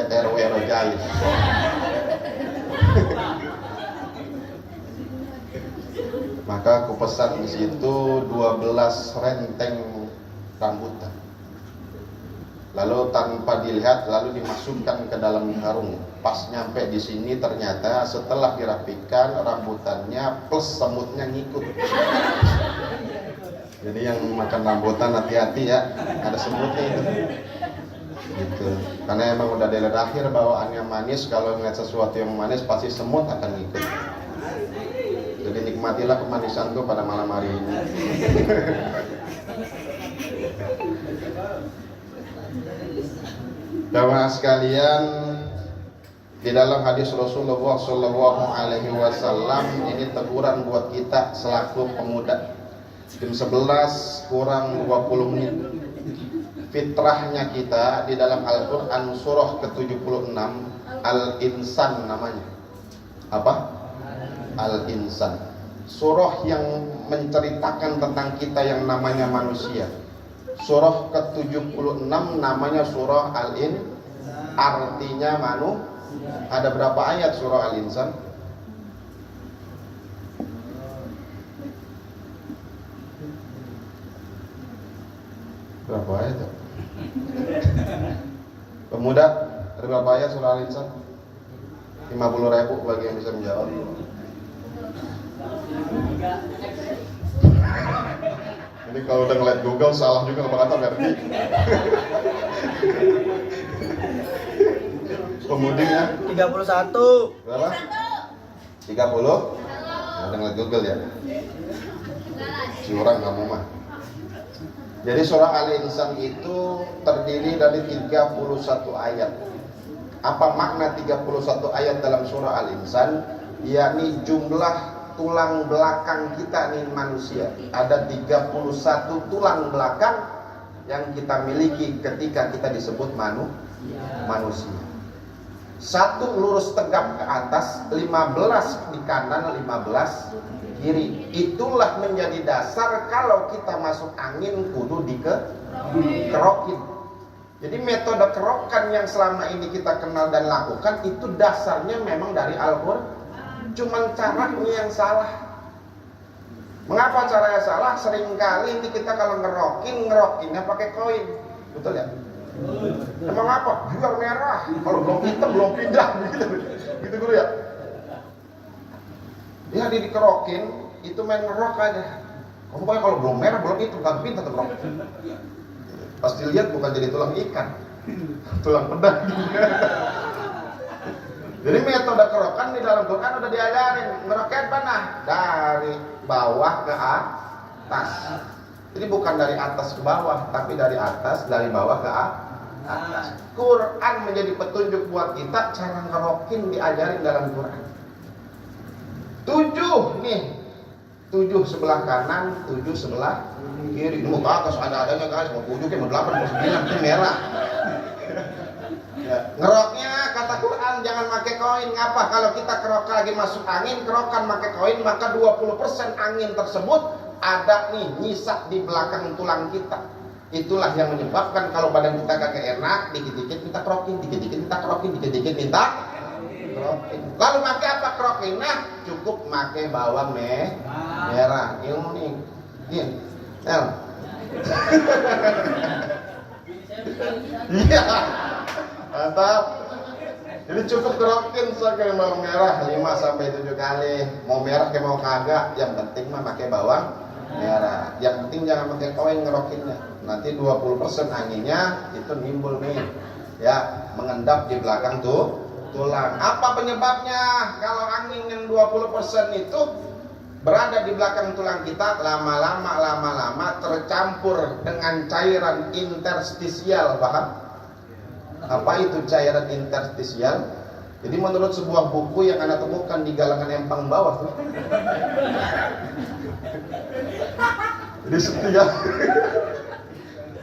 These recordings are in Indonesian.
RW Rojai. Maka aku pesan di situ 12 renteng rambutan. Lalu tanpa dilihat, lalu dimasukkan ke dalam karung. Pas nyampe di sini ternyata setelah dirapikan rambutannya plus semutnya ngikut. Jadi yang makan rambutan hati-hati ya, ada semutnya itu. Gitu. Karena emang udah dari akhir bawaannya manis, kalau ngeliat sesuatu yang manis pasti semut akan ngikut. Jadi nikmatilah kemanisan tuh pada malam hari ini. Jamaah sekalian, di dalam hadis Rasulullah Shallallahu Alaihi Wasallam ini teguran buat kita selaku pemuda. Jam 11 kurang 20 menit. Fitrahnya kita di dalam Al-Quran surah ke-76 Al-Insan namanya. Apa? Al-Insan. Surah yang menceritakan tentang kita yang namanya manusia. Surah ke-76 namanya surah Al-In, artinya Ada berapa ayat surah Al-Insan? Berapa ayat ya? Pemuda, ada berapa ayat surah Al-Insan? 50.000 bagi yang bisa menjawab. Ini kalau udah ngeliat Google salah juga apa kata ngerti. Kemudian 31. berapa? 30? Udah ngeliat Google ya. Curang kamu mah. Jadi surah Al-Insan itu terdiri dari 31 ayat. Apa makna 31 ayat dalam surah Al-Insan? Yakni jumlah tulang belakang kita nih manusia. Ada 31 tulang belakang yang kita miliki ketika kita disebut manusia. Satu lurus tegap ke atas, 15 di kanan, 15 kiri. Itulah menjadi dasar kalau kita masuk angin kudu dikerokin. Jadi metode kerokan yang selama ini kita kenal dan lakukan itu dasarnya memang dari Al-Quran. Cuman caranya yang salah. Mengapa caranya salah? Seringkali ini kita kalau ngerokinnya pakai koin. Betul ya? Emang apa? Biar merah. Kalau belum hitam belum pindah gitu guru ya. Dia dikerokin itu main ngerok aja. Pokoknya kalau belum merah belum hitam kan pindah tetap ngerok. Pas dilihat bukan jadi tulang ikan, tulang pedang. Jadi metode kerokan di dalam Quran udah diajarin. Ngeroknya mana? Dari bawah ke atas. Jadi bukan dari atas ke bawah, tapi dari atas, dari bawah ke atas. Quran menjadi petunjuk buat kita cara ngerokin diajarin dalam Quran. 7 nih, 7 sebelah kanan, 7 sebelah kiri. Mau ke atas ada-adanya guys, mau 7 ke mau 8 mau 9 itu merah. Ya. Ngeroknya kata Quran jangan pakai koin. Ngapa? Kalau kita kerok lagi masuk angin, kerokan pakai koin, maka 20% angin tersebut ada nih nyisa di belakang tulang kita. Itulah yang menyebabkan kalau badan kita kagak enak, dikit-dikit minta kerokin, dikit-dikit minta kerokin, dikit-dikit minta kerokin. Lalu pakai apa kerokin? Nah, cukup pakai bawang merah. Ilmu nih. Iya. Iya. Mantap. Jadi cukup kerokin pakai bawang merah 5 sampai 7 kali. Mau merah kayak mau kagak, yang penting mah pakai bawang merah. Yang penting jangan pakai koin ngerokinnya. Nanti 20% anginnya itu nimbul nih. Ya, mengendap di belakang tulang. Apa penyebabnya? Kalau angin yang 20% itu berada di belakang tulang kita, lama-lama tercampur dengan cairan interstisial. Paham? Apa itu cairan interstisial? Jadi menurut sebuah buku yang Anda temukan di galangan empang bawah tuh.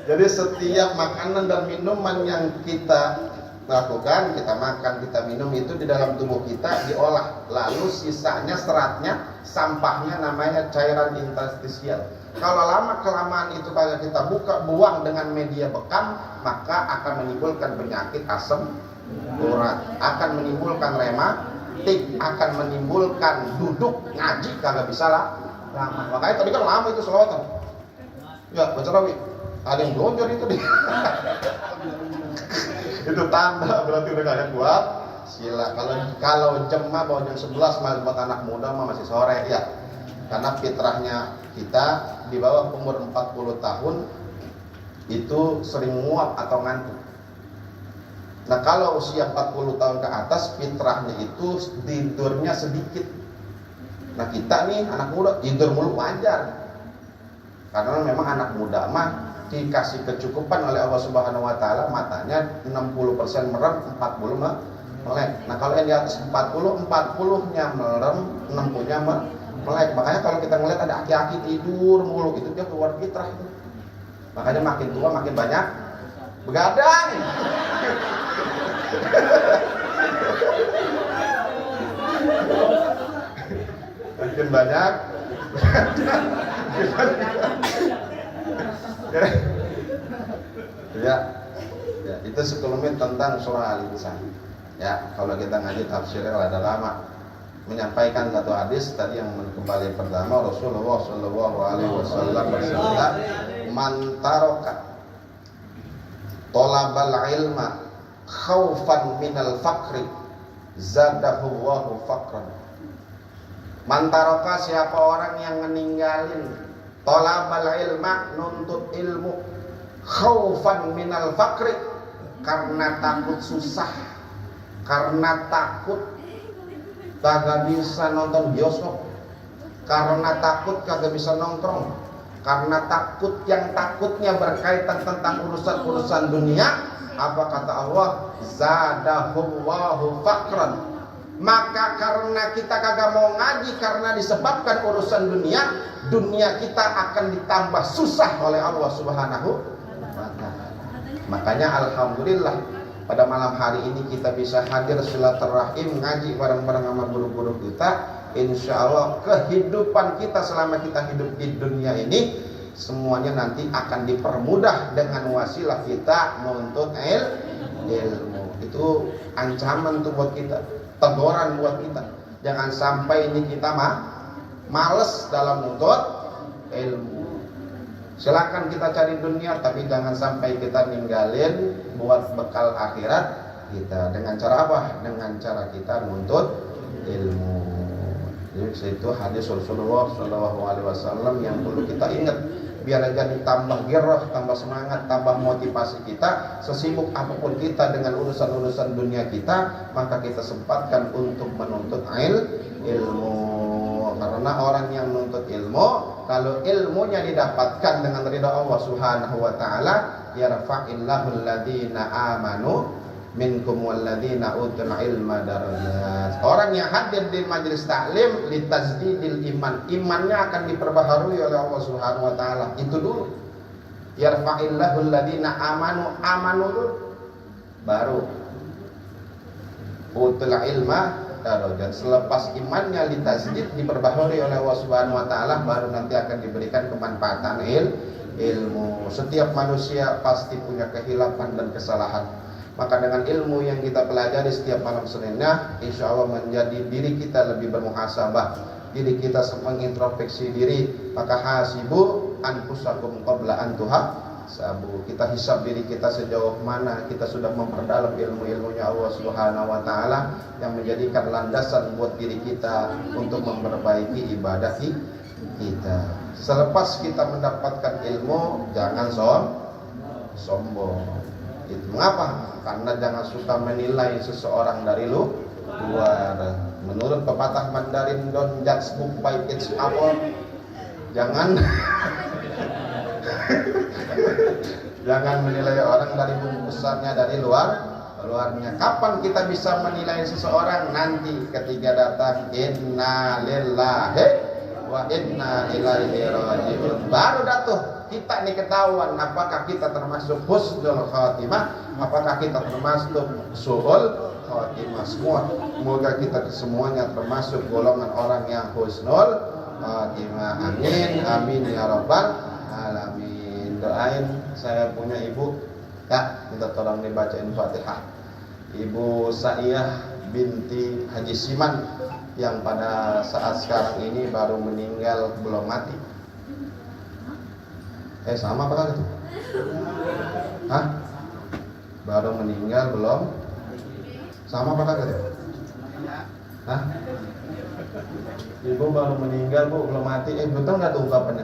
Jadi setiap makanan dan minuman yang kita lakukan, kita makan, kita minum itu di dalam tubuh kita diolah. Lalu sisanya seratnya, sampahnya namanya cairan interstisial. Kalau lama kelamaan itu kalau kita buang dengan media bekam, maka akan menimbulkan penyakit asam urat, akan menimbulkan rematik, akan menimbulkan duduk ngaji kagak bisa lah lama. Makanya tadi kan lama itu selawatan. Ya, baca rawi. Ada yang blonjor itu deh. Itu tanda berarti udah kagak kuat. Sila. Kalau jemaah bawa jam 11 malah buat anak muda mah masih sore ya. Karena fitrahnya kita di bawah umur 40 tahun itu sering nguap atau ngantuk. Nah kalau usia 40 tahun ke atas fitrahnya itu tidurnya sedikit. Nah kita nih anak muda tidur mulu wajar. Karena memang anak muda mah dikasih kecukupan oleh Allah Subhanahu wa taala, matanya 60% merem, 40 melek. Nah kalau yang di atas 40-nya merem, 60-nya melek. Makanya kalau kita ngeliat ada aki-aki tidur mulu itu dia keluar fitrah itu. Makanya makin tua makin banyak begadang. Makin banyak ya, itu sekelumit tentang surah Al-Insan. Ya, kalau kita ngaji tafsirnya ada lama. Menyampaikan satu hadis tadi yang kembali pertama Rasulullah Shallallahu Alaihi Wasallam bersabda, "Man taraka tolabal ilma khaufan minal fakri zadahu Allahu fakran." Mantaroka siapa orang yang meninggalin tolabal ilma, nuntut ilmu, khaufan minal fakri, karena takut susah, karena takut kagak bisa nonton bioskop, karena takut kagak bisa nongkrong, karena takut yang takutnya berkaitan tentang urusan-urusan dunia, apa kata Allah? Zadahullahu fakran. Maka karena kita kagak mau ngaji karena disebabkan urusan dunia kita akan ditambah susah oleh Allah Subhanahu wa taala. Makanya alhamdulillah pada malam hari ini kita bisa hadir silaturahim ngaji bareng-bareng sama guru-guru kita. Insya Allah kehidupan kita selama kita hidup di dunia ini semuanya nanti akan dipermudah dengan wasilah kita menuntut ilmu. Itu ancaman tuh buat kita, teguran buat kita. Jangan sampai ini kita males dalam menuntut ilmu. Silakan kita cari dunia, tapi jangan sampai kita ninggalin buat bekal akhirat kita. Dengan cara apa? Dengan cara kita menuntut ilmu. Jadi itu hadis Rasulullah Shallallahu Alaihi Wasallam yang perlu kita ingat, biar jadi tambah girah, tambah semangat, tambah motivasi kita. Sesibuk apapun kita dengan urusan-urusan dunia kita, maka kita sempatkan untuk menuntut ilmu. Karena orang yang menuntut ilmu, kalau ilmunya didapatkan dengan ridha Allah Subhanahu wa taala, yarfa'illahu alladziina aamanu minkum walladziina utul ilma darajat. Orang yang hadir di majelis taklim litazdidil iman, imannya akan diperbaharui oleh Allah Subhanahu wa taala. Itu dulu. Yarfa'illahu alladziina amanu dulu, baru utul ilma darajat. Selepas imannya litazdid diperbaharui oleh Allah Subhanahu wa taala, baru nanti akan diberikan kemanfaatan ilmu. Setiap manusia pasti punya kehilapan dan kesalahan. Maka dengan ilmu yang kita pelajari setiap malam Seninnya, insya Allah menjadi diri kita lebih bermuhasabah, diri kita mengintrospeksi diri. Maka hasibu anfusakum qabla an tuhasabu. Kita hisab diri kita sejauh mana kita sudah memperdalam ilmu-ilmunya Allah Subhanahu wa taala yang menjadikan landasan buat diri kita untuk memperbaiki ibadah kita. Selepas kita mendapatkan ilmu, jangan sombong. Itu mengapa? Karena jangan suka menilai seseorang dari luar. Menurut pepatah Mandarin, don't judge book by its cover. Jangan jangan menilai orang dari bungkusannya, dari luarnya. Kapan kita bisa menilai seseorang? Nanti ketika datang inna lillahi wa inna ilaihi raji'un. Baru datuh kita nih ketahuan apakah kita termasuk husnul khatimah, apakah kita termasuk su'ul khatimah. Semoga kita semuanya termasuk golongan orang yang husnul khatimah. Amin amin ya rabbal alamin. Doain, saya punya ibu ya, minta tolong dibacain Fatihah. Ibu Saiyah binti Haji Siman yang pada saat sekarang ini baru meninggal, belum mati. Sama apa kagak tuh? Hah? Baru meninggal belum? Sama apa kagak tuh? Hah? Ibu baru meninggal, Bu, belum mati. Betul nggak tuh ungkapannya?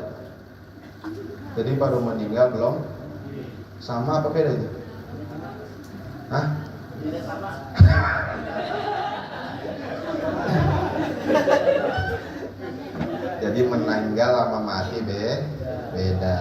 Jadi baru meninggal belum? Sama apa beda itu? Hah? Tidak sama. Jadi meninggal sama mati beda.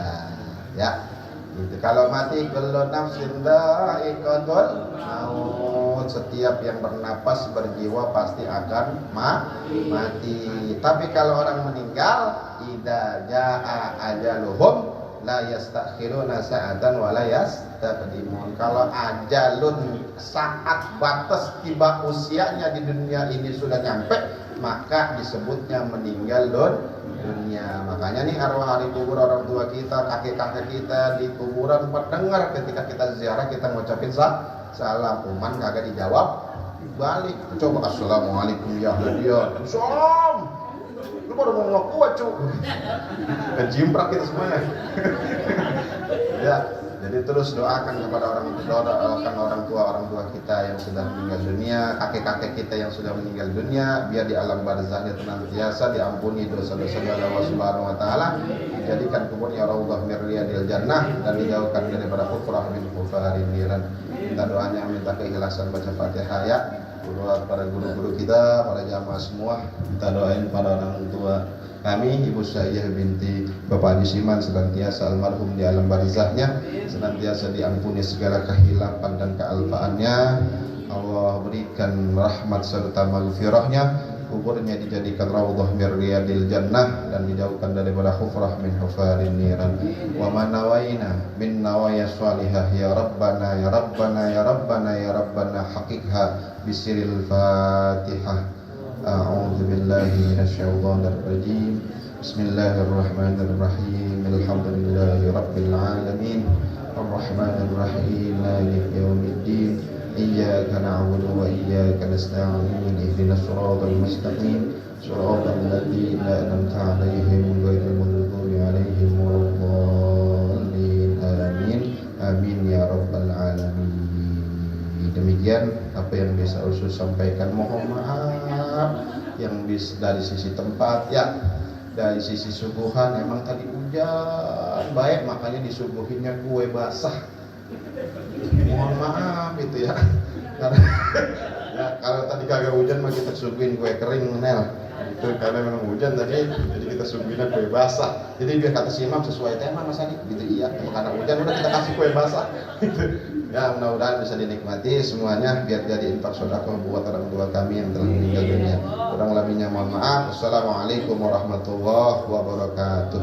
Ya. Gitu. Kalau mati kullu nafsin dha'iqatul maut, setiap yang bernapas berjiwa pasti akan mati. Tapi kalau orang meninggal, idza jaa ajaluhum la yastakhiruna sa'atan wa la yastaqdimun. Kalau ajalun, saat batas tiba usianya di dunia ini sudah nyampe, maka disebutnya meninggal dunia. Makanya nih arwah hari kubur orang tua kita, kakek-kakek kita di kuburan mendengar ketika kita ziarah, kita ngucapin salam, uman kagak dijawab balik. Coba assalamualaikum ya hadiah. Salam. Lu baru mau ngaku cu. Kejimprak kita semuanya. Ya, jadi terus doakan kepada orang tua kita yang sudah meninggal dunia, kakek-kakek kita yang sudah meninggal dunia, biar di alam barzahnya senantiasa diampuni dosa-dosanya oleh Allah Subhanahu wa taala, dijadikan kuburnya raudhah min riyadil jannah, dan dijauhkan daripada kufrah min kufarin niran. Minta doanya, minta keikhlasan baca Fatihah ya. Buat para guru-guru kita, para jamaah semua, kita doain para orang tua kami, Ibu Saiyah binti Bapak Haji Siman, senantiasa almarhum di alam barzahnya, senantiasa diampuni segala kehilapan dan kealfaannya. Allah berikan rahmat serta maghfirahnya, kuburnya dijadikan raudhah min riyadil jannah, dan dijauhkan daripada hufrah min hufarin niran. Wa ma nawaina min nawaya shalihah ya rabbana ya rabbana ya rabbana ya rabbana haqiqha bisiril Fatihah. A'udzu billahi minasyaitonir rajim. Bismillahirrahmanirrahim. Alhamdulillahi rabbil alamin. Arrahmanir rahim. Maliki yaumiddin. Iyyaka na'budu wa iyyaka nasta'in. Ihdinas siratal mustaqim. Siratal ladzina an'amta 'alaihim ghairil maghdubi 'alaihim waladdallin. Amin. Amin ya rabbal alamin. Demikian apa yang bisa Usus sampaikan. Mohon maaf yang dari sisi tempat ya, dari sisi suguhan emang tadi hujan baik, makanya disuguhinnya kue basah. Mohon maaf itu ya, karena ya, kalau tadi kagak hujan mah kita suguhin kue kering Nel. Itu karena memang hujan tadi, jadi kita suguhin kue basah. Jadi biar kata si Imam sesuai tema Mas Adi gitu. Iya, karena hujan udah kita kasih kue basah gitu. Ya, mudah-mudahan bisa dinikmati semuanya, biar jadi infak sedekah buat orang tua kami yang telah meninggal dunia. Kurang lebihnya mohon maaf. Assalamualaikum warahmatullahi wabarakatuh.